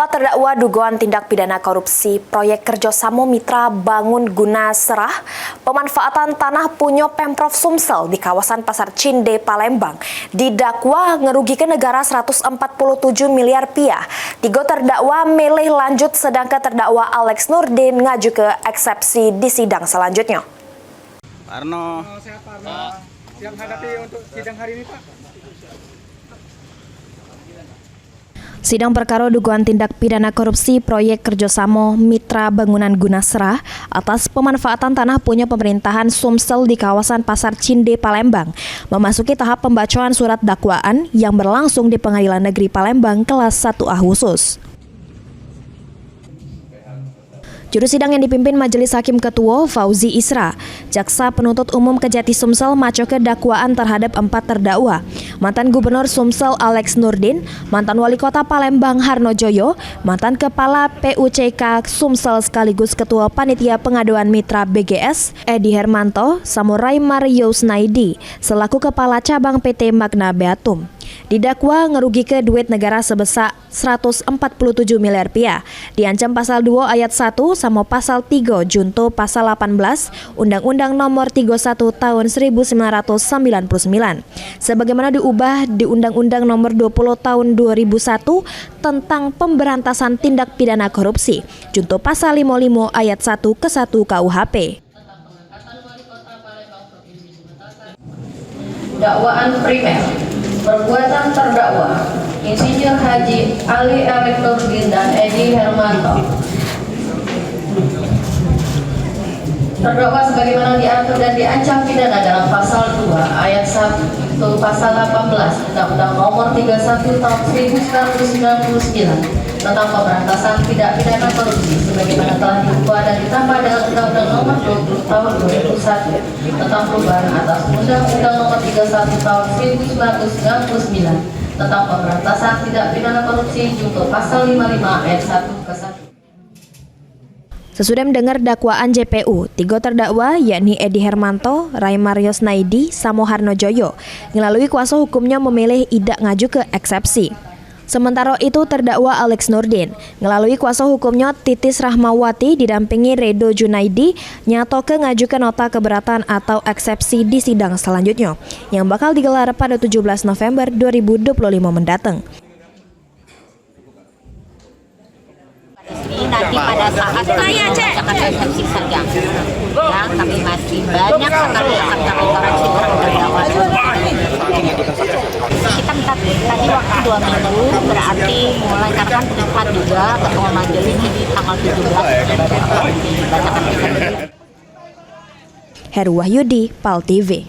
Empat terdakwa dugaan tindak pidana korupsi proyek kerjasama mitra bangun guna serah pemanfaatan tanah punya Pemprov Sumsel di kawasan Pasar Cinde, Palembang didakwa ngerugikan negara 147 miliar rupiah. Tiga terdakwa milih lanjut sedangkan terdakwa Alex Nurdin ngaju ke eksepsi di sidang selanjutnya. Pak Arno. Sehat Pak Arno. Siap hadapi untuk sidang hari ini Pak. Sidang perkara dugaan tindak pidana korupsi proyek kerjasama mitra bangunan guna serah atas pemanfaatan tanah punya pemerintahan Sumsel di kawasan Pasar Cinde, Palembang memasuki tahap pembacaan surat dakwaan yang berlangsung di Pengadilan Negeri Palembang kelas 1A khusus. Juru sidang yang dipimpin Majelis Hakim Ketua Fauzi Isra, Jaksa Penuntut Umum Kejati Sumsel maco ke dakwaan terhadap empat terdakwa, mantan Gubernur Sumsel Alex Nurdin, mantan Wali Kota Palembang Harno Joyo, mantan Kepala PUCK Sumsel sekaligus Ketua Panitia Pengaduan Mitra BGS Edi Hermanto, Samurai Mario Snaidi, selaku Kepala Cabang PT Magna Beatum. Didakwa ngerugi ke duit negara sebesar 147 miliar rupiah. Diancam pasal 2 ayat 1 sama pasal 3 junto pasal 18 Undang-Undang Nomor 31 tahun 1999. Sebagaimana diubah di Undang-Undang Nomor 20 tahun 2001 tentang pemberantasan tindak pidana korupsi junto pasal 55 ayat 1 ke 1 KUHP. Dakwaan primer. Perbuatan terdakwa Insinyur Haji Ali Alex Nurdin dan Edi Hermanto terdakwa sebagaimana diatur dan diancam pidana dalam pasal 2 ayat 1 pasal 18 Undang-Undang Nomor 31 tahun 1999 tentang pemberantasan tindak pidana korupsi sebagaimana telah diubah dan ditambah dengan Undang-Undang Nomor 20 tahun 2001 tentang perubahan atas Undang-Undang Nomor 31 tahun 1999 tentang pemberantasan tindak pidana korupsi junto pasal 55 ayat 1 ke 1. Sesudah mendengar dakwaan JPU, tiga terdakwa yakni Edi Hermanto, Rai Mario Snaidi, Samo Harno Joyo, melalui kuasa hukumnya memilih tidak ngaju ke eksepsi. Sementara itu terdakwa Alex Nurdin, melalui kuasa hukumnya Titis Rahmawati didampingi Redo Junaidi, nyato ke ngajukan nota keberatan atau eksepsi di sidang selanjutnya, yang bakal digelar pada 17 November 2025 mendatang. Nanti pada saat kami membacakan eksepsi saja, ya kami masih banyak sekali akan kami koreksi terhadap terdakwa. Kita minta tadi waktu 2 minggu, berarti mulai karena kan privat juga ketua majelis di tanggal 17 dibacakan eksepsi. Heru Wahyudi, PAL TV.